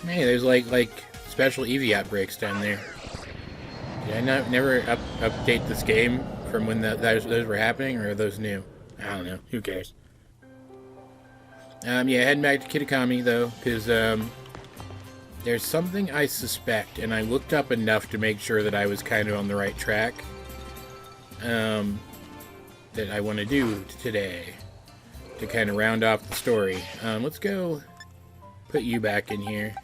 Hey, there's like special Eevee outbreaks down there. Did I never update this game from when those were happening, or are those new? I don't know. Who cares? Yeah, heading back to Kitakami though, because there's something I suspect, and I looked up enough to make sure that I was kind of on the right track. That I want to do today to kind of round off the story. Let's go put you back in here.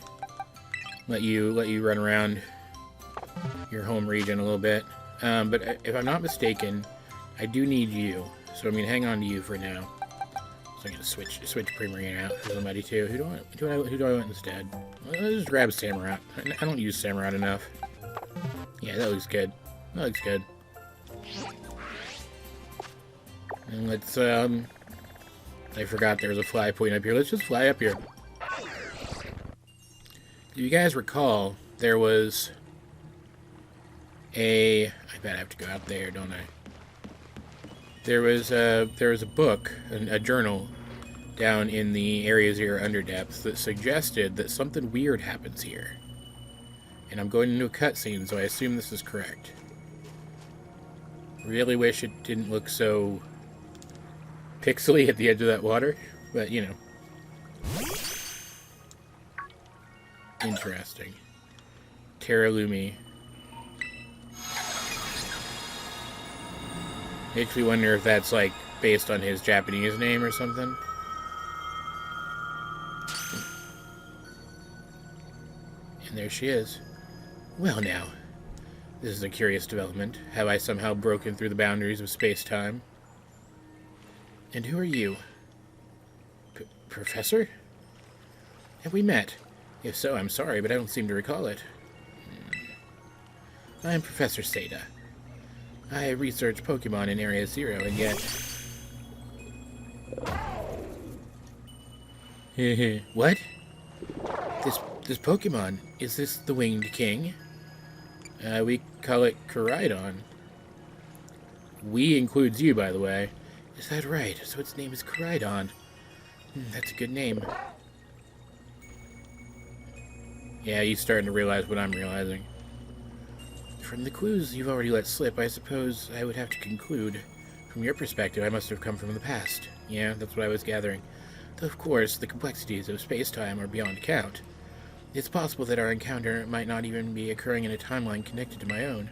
Let you run around your home region a little bit. But if I'm not mistaken, I do need you, so I'm gonna hang on to you for now. So I'm gonna switch Primarine out for somebody too. Who do I want instead? Let's just grab Samurott. I don't use Samurott enough. Yeah, that looks good. That looks good. And let's I forgot there was a fly point up here. Let's just fly up here. If you guys recall, there was I bet I have to go out there, don't I? There was a book, a journal, down in the Area Zero Underdepths that suggested that something weird happens here. And I'm going into a cutscene, so I assume this is correct. Really wish it didn't look so pixely at the edge of that water, but you know. Interesting. Terralumi. Makes me wonder if that's like based on his Japanese name or something. And there she is. Well now, this is a curious development. Have I somehow broken through the boundaries of space-time? And who are you? Professor? Have we met? If so, I'm sorry, but I don't seem to recall it. I am Professor Sada. I research Pokemon in Area Zero, and yet... What? This Pokemon, is this the Winged King? We call it Koraidon. We includes you, by the way. Is that right? So its name is Koraidon. That's a good name. Yeah, he's starting to realize what I'm realizing. From the clues you've already let slip, I suppose I would have to conclude. From your perspective, I must have come from the past. Yeah, that's what I was gathering. Though, of course, the complexities of space-time are beyond count. It's possible that our encounter might not even be occurring in a timeline connected to my own.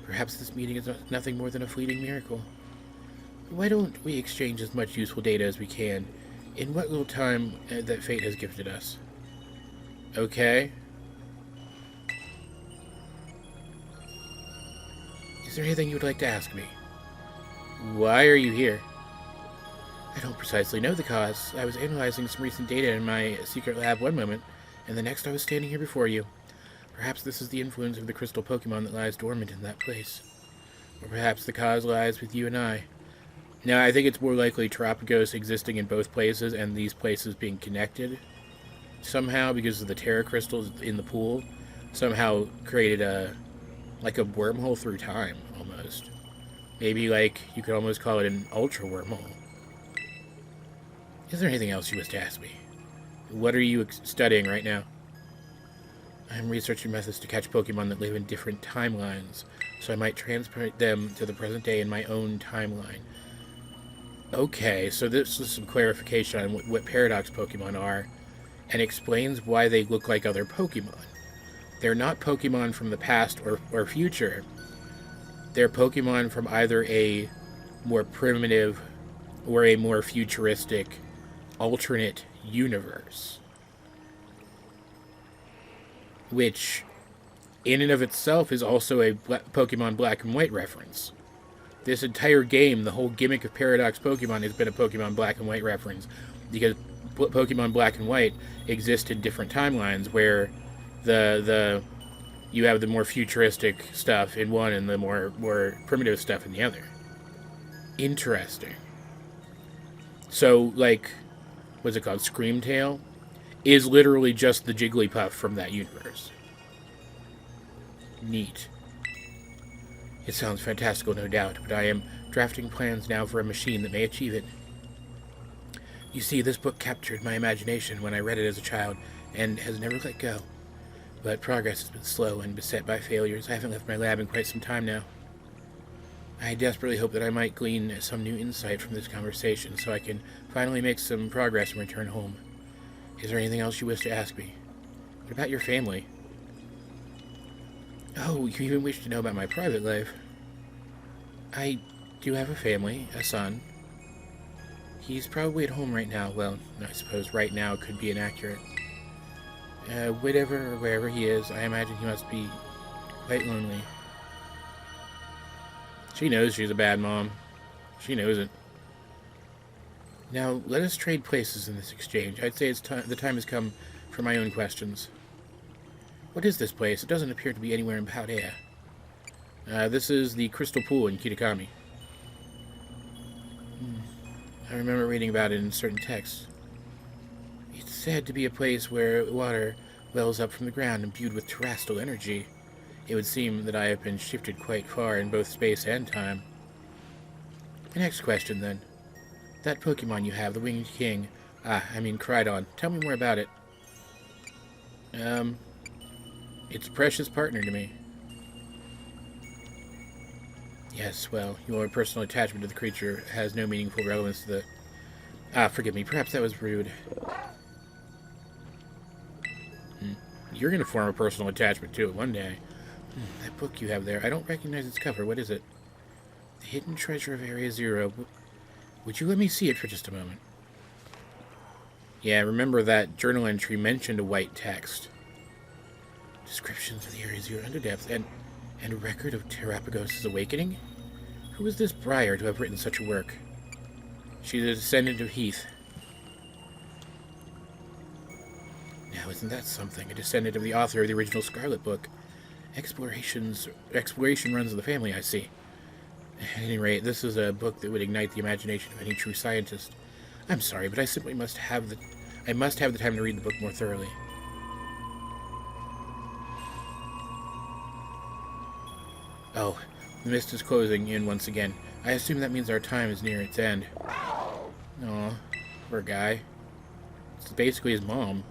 Perhaps this meeting is nothing more than a fleeting miracle. Why don't we exchange as much useful data as we can in what little time that fate has gifted us? Okay. Is there anything you would like to ask me? Why are you here? I don't precisely know the cause. I was analyzing some recent data in my secret lab one moment, and the next I was standing here before you. Perhaps this is the influence of the crystal Pokemon that lies dormant in that place. Or perhaps the cause lies with you and I. Now, I think it's more likely Terrapagos existing in both places and these places being connected somehow because of the Terra crystals in the pool. Somehow created like a wormhole through time, almost. Maybe, like, you could almost call it an ultra wormhole. Is there anything else you wish to ask me? What are you studying right now? I'm researching methods to catch Pokemon that live in different timelines, so I might transport them to the present day in my own timeline. Okay, so this is some clarification on what Paradox Pokemon are, and explains why they look like other Pokemon. They're not Pokemon from the past or future. They're Pokemon from either a more primitive or a more futuristic alternate universe. Which, in and of itself, is also a Pokemon Black and White reference. This entire game, the whole gimmick of Paradox Pokemon has been a Pokemon Black and White reference. Because Pokemon Black and White exist in different timelines where you have the more futuristic stuff in one and the more primitive stuff in the other. Interesting. So, like, what's it called? Screamtail is literally just the Jigglypuff from that universe. Neat. It sounds fantastical, no doubt, but I am drafting plans now for a machine that may achieve it. You see, this book captured my imagination when I read it as a child, and has never let go. But progress has been slow and beset by failures. I haven't left my lab in quite some time now. I desperately hope that I might glean some new insight from this conversation so I can finally make some progress and return home. Is there anything else you wish to ask me? What about your family? Oh, you even wish to know about my private life? I do have a family, a son. He's probably at home right now. Well, I suppose right now could be inaccurate. Whatever or wherever he is, I imagine he must be quite lonely. She knows she's a bad mom. She knows it. Now, let us trade places in this exchange. I'd say the time has come for my own questions. What is this place? It doesn't appear to be anywhere in Paldea. This is the Crystal Pool in Kitakami. I remember reading about it in certain texts. It's said to be a place where water wells up from the ground imbued with terrestrial energy. It would seem that I have been shifted quite far in both space and time. The next question, then. That Pokemon you have, the Winged King, Cridon. Tell me more about it. It's a precious partner to me. Yes, well, your personal attachment to the creature has no meaningful relevance to the... forgive me, perhaps that was rude. You're going to form a personal attachment to it one day. That book you have there, I don't recognize its cover. What is it? The Hidden Treasure of Area Zero. Would you let me see it for just a moment? Yeah, remember that journal entry mentioned a white text. Descriptions of the Area Zero Underdepths, and a record of Terrapagos' awakening? Who is this Briar to have written such a work? She's a descendant of Heath. Now, isn't that something? A descendant of the author of the original Scarlet book. Exploration runs in the family, I see. At any rate, this is a book that would ignite the imagination of any true scientist. I'm sorry, but I simply must have the time to read the book more thoroughly. Oh, the mist is closing in once again. I assume that means our time is near its end. Aw, poor guy. It's basically his mom.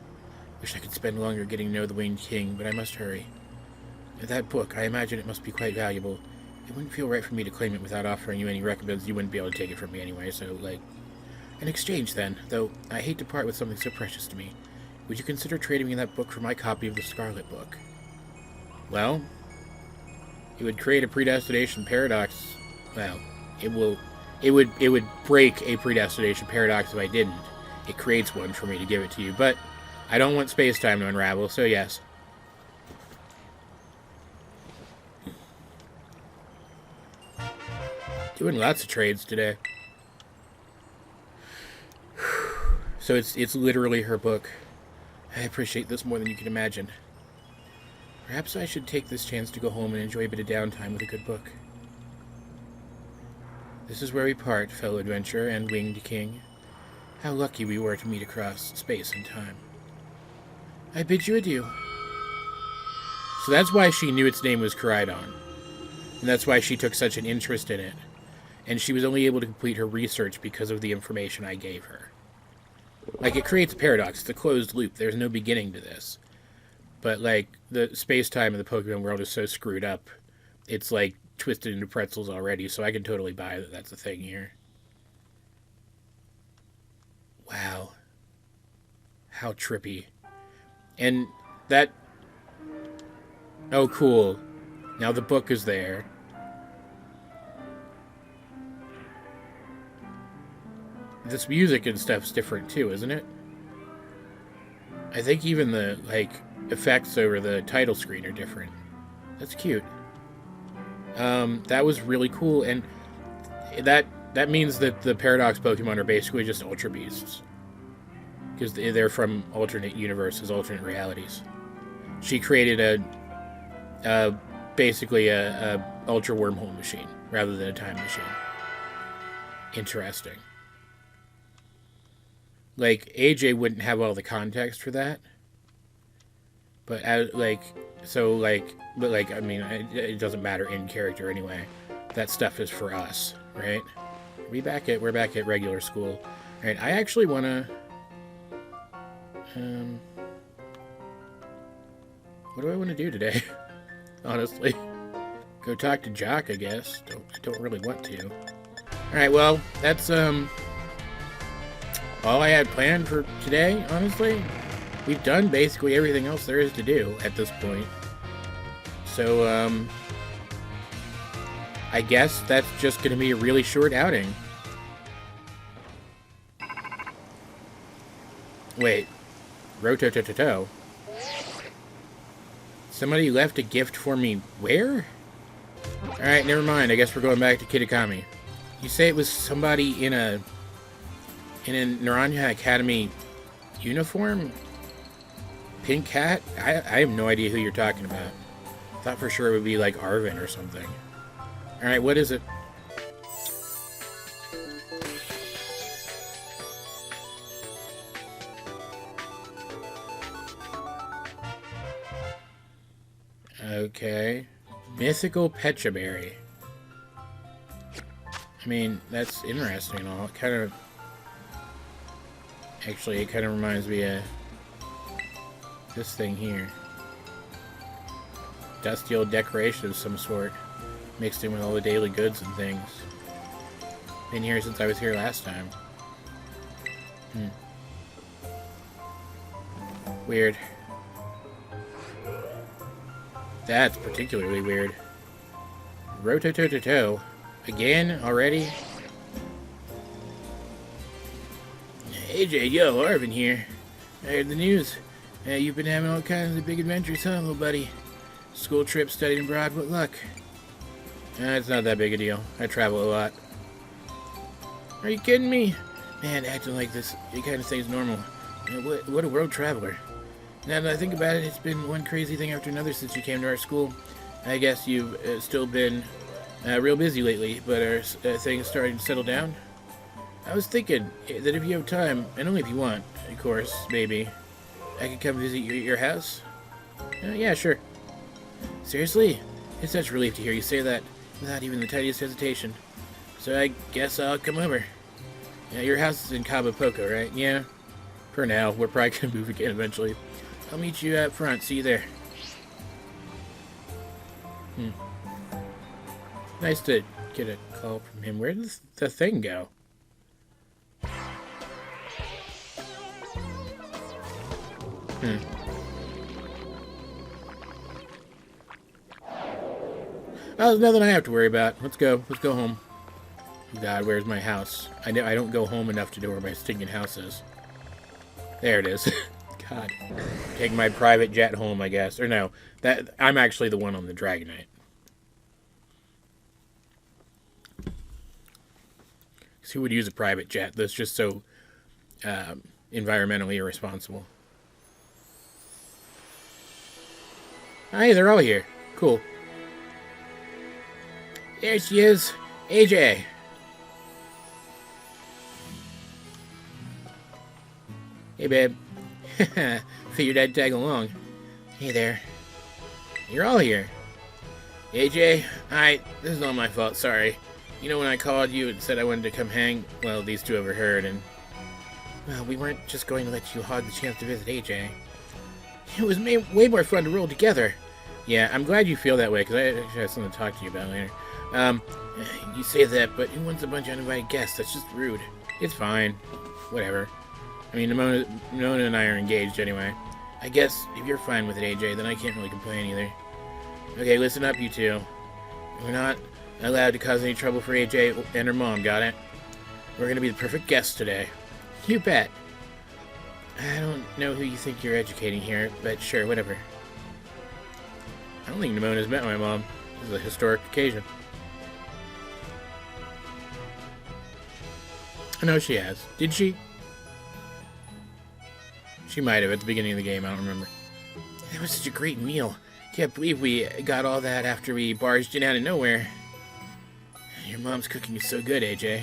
Wish I could spend longer getting to know the Winged King, but I must hurry. That book, I imagine it must be quite valuable. It wouldn't feel right for me to claim it without offering you any recompense. You wouldn't be able to take it from me anyway, so, an exchange then. Though, I hate to part with something so precious to me. Would you consider trading me that book for my copy of the Scarlet book? Well, it would create a predestination paradox. Well, it would break a predestination paradox if I didn't. It creates one for me to give it to you, but I don't want space-time to unravel, so yes. Doing lots of trades today. So it's literally her book. I appreciate this more than you can imagine. Perhaps I should take this chance to go home and enjoy a bit of downtime with a good book. This is where we part, fellow adventurer and Winged King. How lucky we were to meet across space and time. I bid you adieu. So that's why she knew its name was Caridon. And that's why she took such an interest in it. And she was only able to complete her research because of the information I gave her. It creates a paradox. It's a closed loop. There's no beginning to this. But, the space-time of the Pokemon world is so screwed up, it's, twisted into pretzels already, so I can totally buy that that's a thing here. Wow. How trippy. And that... Oh, cool. Now the book is there. This music and stuff's different too, isn't it? I think even the, effects over the title screen are different. That's cute. That was really cool, and that means that the Paradox Pokemon are basically just Ultra Beasts. Because they're from alternate universes, alternate realities. She created basically a Ultra Wormhole machine, rather than a time machine. Interesting. AJ wouldn't have all the context for that. But, it doesn't matter in character anyway. That stuff is for us, right? We're back at regular school. Alright, I actually want to... What do I want to do today? Honestly. Go talk to Jock, I guess. I don't really want to. Alright, well, that's, all I had planned for today, honestly. We've done basically everything else there is to do at this point. So, I guess that's just going to be a really short outing. Wait. Rototototo. Somebody left a gift for me where? Alright, never mind. I guess we're going back to Kitakami. You say it was somebody in a Enoninja Academy uniform? Pink hat? I have no idea who you're talking about. Thought for sure it would be like Arvin or something. Alright, what is it? Okay. Mythical Pechaberry. I mean, that's interesting and all. It kind of... Actually, it kind of reminds me of this thing here. Dusty old decoration of some sort. Mixed in with all the daily goods and things. Been here since I was here last time. Weird. That's particularly weird. Rototototo. Again? Already? AJ, yo, Arvin here. I heard the news. You've been having all kinds of big adventures, huh, little buddy? School trip, studying abroad, what luck? It's not that big a deal. I travel a lot. Are you kidding me? Man, acting like this, it kind of thing's normal. What a world traveler. Now that I think about it, it's been one crazy thing after another since you came to our school. I guess you've still been real busy lately, but are things starting to settle down? I was thinking that if you have time, and only if you want, of course, maybe, I could come visit your house? Yeah, sure. Seriously? It's such a relief to hear you say that, without even the tiniest hesitation. So I guess I'll come over. Your house is in Cabo Poco, right? Yeah? For now, we're probably gonna move again eventually. I'll meet you up front. See you there. Nice to get a call from him. Where did the thing go? Oh, there's nothing I have to worry about. Let's go. Let's go home. God, where's my house? I don't go home enough to know where my stinking house is. There it is. God. Take my private jet home, I guess. Or no, I'm actually the one on the Dragonite. Because who would use a private jet that's just so environmentally irresponsible? Hey, they're all here. Cool. There she is. AJ. Hey, babe. Figured I'd tag along. Hey there. You're all here. AJ, this is all my fault, sorry. You know when I called you and said I wanted to come hang? Well, these two overheard and... Well, we weren't just going to let you hog the chance to visit AJ. It was way more fun to roll together. Yeah, I'm glad you feel that way, because I actually have something to talk to you about later. You say that, but who wants a bunch of uninvited guests? That's just rude. It's fine. Whatever. I mean, Nona and I are engaged anyway. I guess if you're fine with it, AJ, then I can't really complain either. Okay, listen up, you two. We're not allowed to cause any trouble for AJ and her mom, got it? We're gonna be the perfect guests today. You bet. I don't know who you think you're educating here, but sure, whatever. I don't think Nemona's met my mom. This is a historic occasion. I know she has. Did she? She might have at the beginning of the game, I don't remember. That was such a great meal. Can't believe we got all that after we barged in out of nowhere. Your mom's cooking is so good, AJ.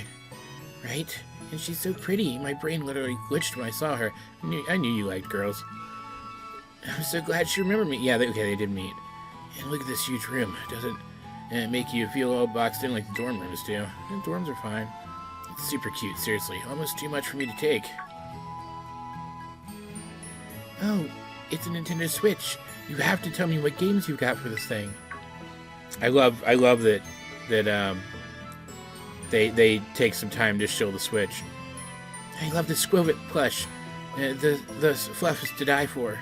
Right? And she's so pretty. My brain literally glitched when I saw her. I knew you liked girls. I'm so glad she remembered me. Yeah, they did meet. And look at this huge room. Doesn't it make you feel all boxed in like the dorm rooms do? The dorms are fine. It's super cute, seriously. Almost too much for me to take. Oh, it's a Nintendo Switch. You have to tell me what games you've got for this thing. I love that they take some time to show the Switch. I love the Squovit plush. The fluff is to die for.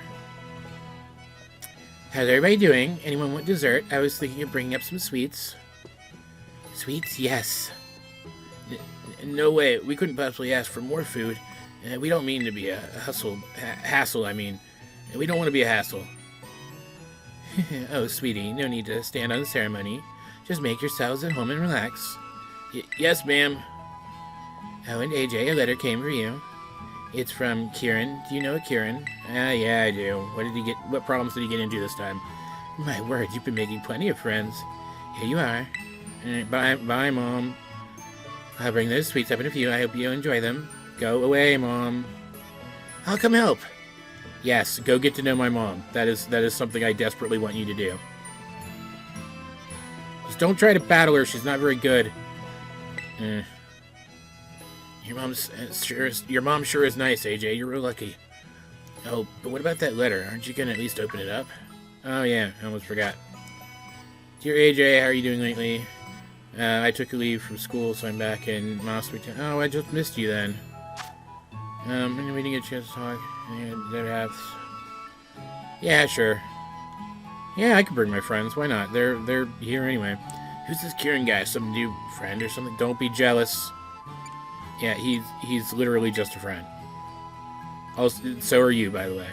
How's everybody doing? Anyone want dessert? I was thinking of bringing up some sweets. Sweets? Yes. No way. We couldn't possibly ask for more food. We don't mean to be a hassle, I mean. We don't want to be a hassle. Oh, sweetie, no need to stand on the ceremony. Just make yourselves at home and relax. Yes, ma'am. Oh, and AJ, a letter came for you. It's from Kieran. Do you know Kieran? Yeah, I do. What problems did he get into this time? My word, you've been making plenty of friends. Here you are. Bye, Mom. I'll bring those sweets up in a few. I hope you enjoy them. Go away, Mom. I'll come help. Yes, go get to know my mom. That is something I desperately want you to do. Just don't try to battle her. She's not very good. Your mom sure is nice, AJ. You're real lucky. Oh, but what about that letter? Aren't you gonna at least open it up? Oh yeah, I almost forgot. Dear AJ, how are you doing lately? I took a leave from school, so I'm back in Moscow. Oh, I just missed you then. And we didn't get a chance to talk. Yeah, sure. Yeah, I could bring my friends. Why not? They're here anyway. Who's this Kieran guy? Some new friend or something? Don't be jealous. Yeah, he's literally just a friend. Also, so are you, by the way.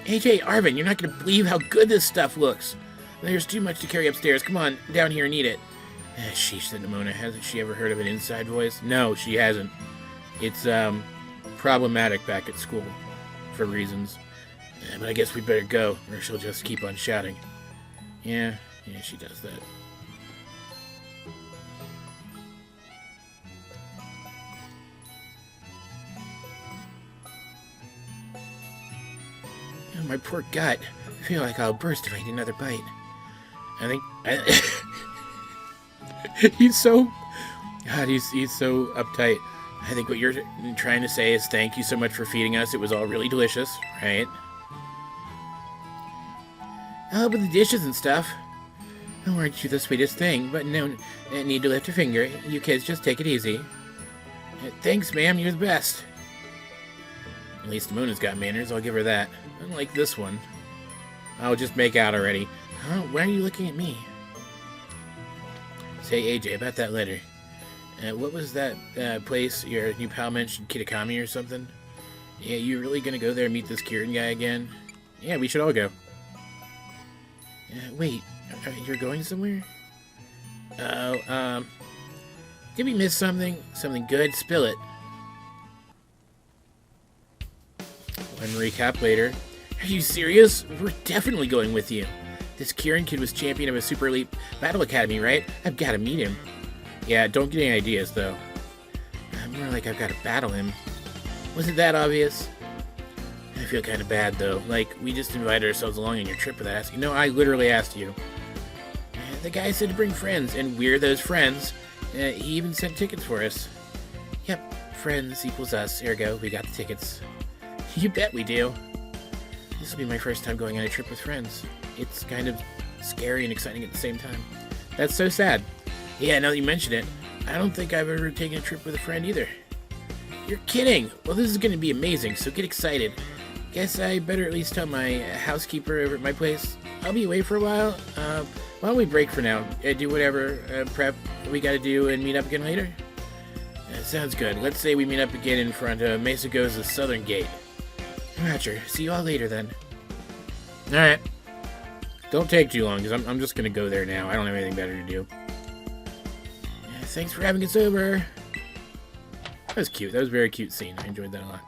AJ, Arvin, you're not going to believe how good this stuff looks. There's too much to carry upstairs. Come on, down here and eat it. Sheesh, said Nimona. Hasn't she ever heard of an inside voice? No, she hasn't. It's, problematic back at school. For reasons. But I guess we better go, or she'll just keep on shouting. Yeah, she does that. Oh, my poor gut. I feel like I'll burst if I eat another bite. He's so... God, he's so uptight. I think what you're trying to say is thank you so much for feeding us. It was all really delicious, right? Oh, but the dishes and stuff. Oh, aren't you the sweetest thing? But no need to lift a finger. You kids just take it easy. Thanks, ma'am. You're the best. At least Mona's got manners. I'll give her that. Unlike this one. I'll just make out already. Huh? Why are you looking at me? Say, AJ, about that letter. What was that place your new pal mentioned, Kitakami or something? Yeah, you really gonna go there and meet this Kieran guy again? Yeah, we should all go. Wait, you're going somewhere? Oh, did we miss something? Something good? Spill it. One recap later. Are you serious? We're definitely going with you. This Kieran kid was champion of a Super Elite Battle Academy, right? I've got to meet him. Yeah, don't get any ideas, though. More like I've got to battle him. Was it that obvious? I feel kind of bad, though. Like, we just invited ourselves along on your trip without asking. No, I literally asked you. The guy said to bring friends, and we're those friends. He even sent tickets for us. Yep, friends equals us. Ergo, we got the tickets. You bet we do. This will be my first time going on a trip with friends. It's kind of scary and exciting at the same time. That's so sad. Yeah, now that you mention it, I don't think I've ever taken a trip with a friend either. You're kidding! Well, this is going to be amazing, so get excited. Guess I better at least tell my housekeeper over at my place. I'll be away for a while. Why don't we break for now? Do whatever prep we got to do and meet up again later? Sounds good. Let's say we meet up again in front of Mesa Goes' southern gate. Roger. See you all later, then. Alright. Don't take too long, because I'm just going to go there now. I don't have anything better to do. Thanks for having us over. That was cute. That was a very cute scene. I enjoyed that a lot.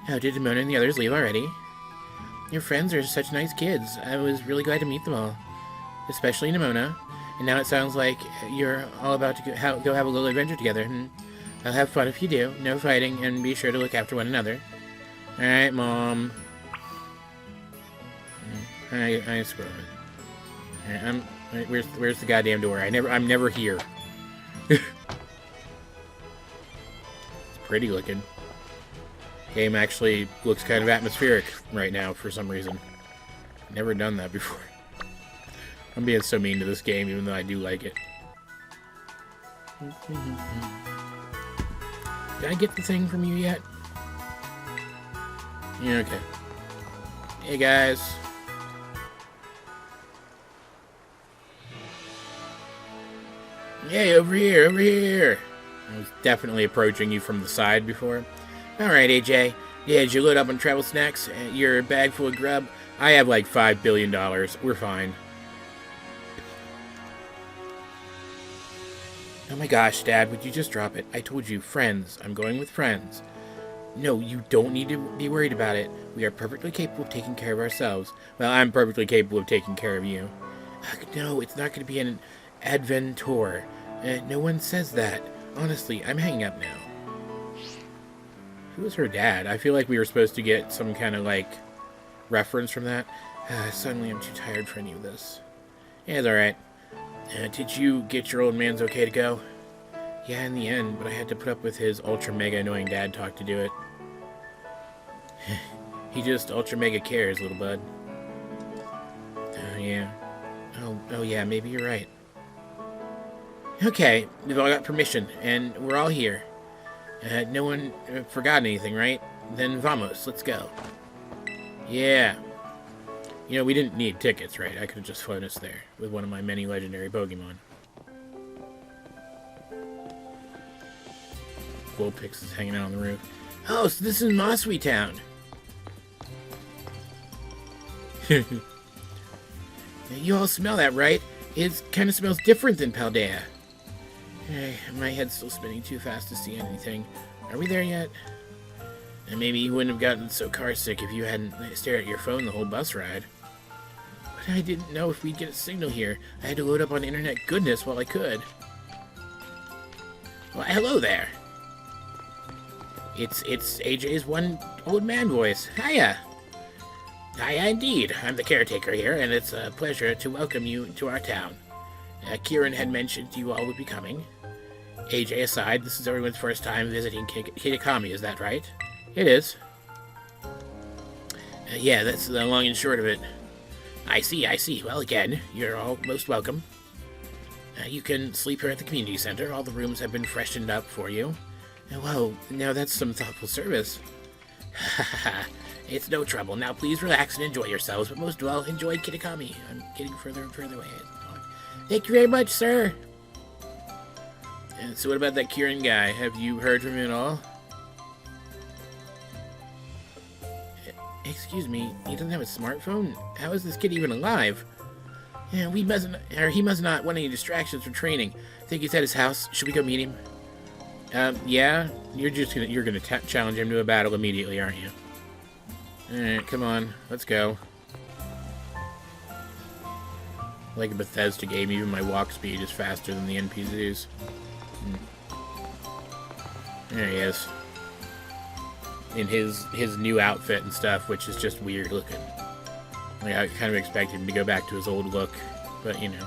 How did Nimona and the others leave already? Your friends are such nice kids. I was really glad to meet them all. Especially Nimona. And now it sounds like you're all about to go have a little adventure together. I'll have fun if you do. No fighting, and be sure to look after one another. Alright, Mom. I scroll it. Alright, where's the goddamn door? I'm never here. It's pretty looking. Game actually looks kind of atmospheric right now for some reason. Never done that before. I'm being so mean to this game, even though I do like it. Did I get the thing from you yet? Yeah, okay. Hey, guys. Hey, over here, over here. I was definitely approaching you from the side before. Alright, AJ. Yeah, did you load up on travel snacks? Your bag full of grub? I have like $5 billion. We're fine. Oh my gosh, Dad, would you just drop it? I told you, friends. I'm going with friends. No, you don't need to be worried about it. We are perfectly capable of taking care of ourselves. Well, I'm perfectly capable of taking care of you. No, it's not going to be an adventure. No one says that. Honestly, I'm hanging up now. Who was her dad? I feel like we were supposed to get some kind of, like, reference from that. Suddenly I'm too tired for any of this. Yeah, it's alright. Did you get your old man's okay to go? Yeah, in the end, but I had to put up with his ultra-mega annoying dad talk to do it. He just ultra-mega cares, little bud. Yeah. Oh yeah, maybe you're right. Okay, we've all got permission, and we're all here. No one forgot anything, right? Then vamos, let's go. Yeah. You know, we didn't need tickets, right? I could have just flown us there with one of my many legendary Pokémon. Vulpix is hanging out on the roof. Oh, so this is Mossweet Town. You all smell that, right? It kind of smells different than Paldea. My head's still spinning too fast to see anything. Are we there yet? And maybe you wouldn't have gotten so carsick if you hadn't stared at your phone the whole bus ride. But I didn't know if we'd get a signal here. I had to load up on internet goodness while I could. Well, hello there. It's AJ's one old man voice. Hiya. Hiya indeed. I'm the caretaker here, and it's a pleasure to welcome you to our town. Kieran had mentioned you all would be coming. AJ aside, this is everyone's first time visiting Kitakami, is that right? It is. Yeah, that's the long and short of it. I see. Well, again, you're all most welcome. You can sleep here at the community center. All the rooms have been freshened up for you. Whoa, now that's some thoughtful service. It's no trouble. Now please relax and enjoy yourselves, but most of all, enjoy Kitakami. I'm getting further and further away. Thank you very much, sir. And so what about that Kieran guy? Have you heard from him at all? Excuse me, he doesn't have a smartphone? How is this kid even alive? Yeah, he must not want any distractions from training. Think he's at his house. Should we go meet him? Yeah, you're gonna challenge him to a battle immediately, aren't you? Alright, come on, let's go. Like a Bethesda game, even my walk speed is faster than the NPCs. There he is. In his new outfit and stuff, which is just weird looking. Like, I kind of expected him to go back to his old look, but you know.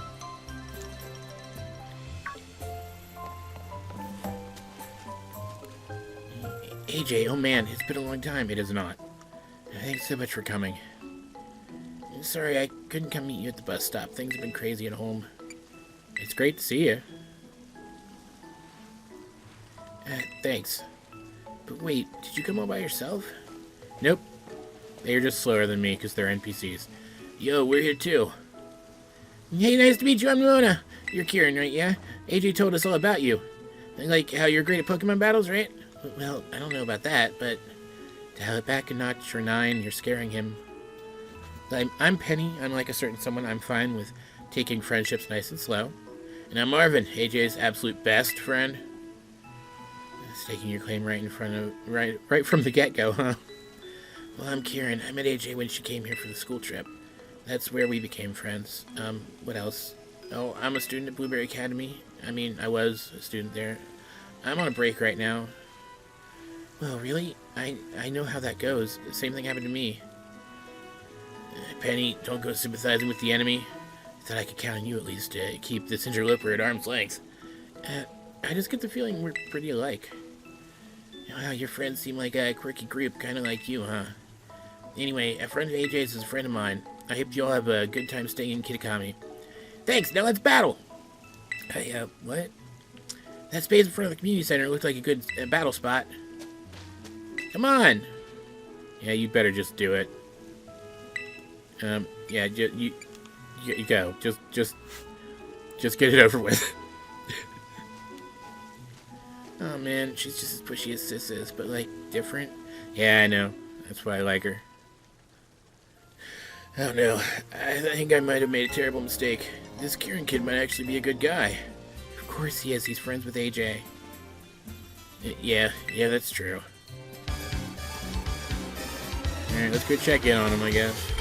AJ, oh man, it's been a long time. It is not. Thanks so much for coming. Sorry, I couldn't come meet you at the bus stop. Things have been crazy at home. It's great to see you. Thanks. But wait, did you come all by yourself? Nope. They're just slower than me because they're NPCs. Yo, we're here too. Hey, nice to meet you. I'm Mona. You're Kieran, right? Yeah? AJ told us all about you. Like how you're great at Pokemon battles, right? Well, I don't know about that, but dial it back a notch or 9, you're scaring him. I'm Penny. Unlike a certain someone, I'm fine with taking friendships nice and slow. And I'm Marvin, AJ's absolute best friend. Staking your claim right in front of right from the get-go, huh? Well, I'm Kieran. I met AJ when she came here for the school trip. That's where we became friends. What else? Oh, I'm a student at Blueberry Academy. I mean, I was a student there. I'm on a break right now. Well, really? I know how that goes. The same thing happened to me. Penny, don't go sympathizing with the enemy. I thought I could count on you at least to keep this interloper at arm's length. I just get the feeling we're pretty alike. Wow, your friends seem like a quirky group, kind of like you, huh? Anyway, a friend of AJ's is a friend of mine. I hope you all have a good time staying in Kitakami. Thanks, now let's battle! Hey, what? That space in front of the community center looked like a good battle spot. Come on! Yeah, you better just do it. Yeah, you go. Just get it over with. Oh man, she's just as pushy as Sis is, but like, different. Yeah, I know. That's why I like her. Oh no, I think I might have made a terrible mistake. This Kieran kid might actually be a good guy. Of course he is, he's friends with AJ. Yeah, that's true. Alright, let's go check in on him, I guess.